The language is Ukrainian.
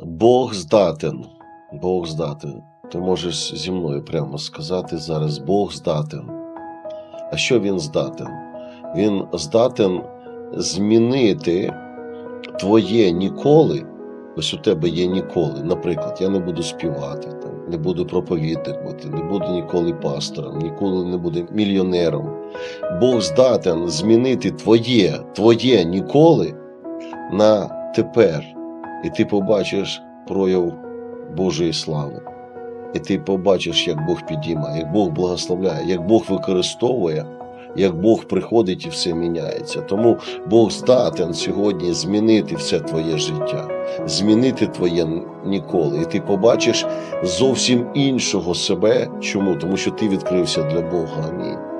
Бог здатен. Бог здатен. Ти можеш зі мною прямо сказати зараз: Бог здатен. А що Він здатен? Він здатен змінити твоє ніколи. Ось у тебе є ніколи. Наприклад, я не буду співати, не буду проповідувати, не буду ніколи пастором, ніколи не буду мільйонером. Бог здатен змінити твоє ніколи на тепер. І ти побачиш прояв Божої слави. І ти побачиш, як Бог підіймає, як Бог благословляє, як Бог використовує, як Бог приходить і все міняється. Тому Бог здатен сьогодні змінити все твоє життя, змінити твоє ніколи. І ти побачиш зовсім іншого себе. Чому? Тому що ти відкрився для Бога. Амінь.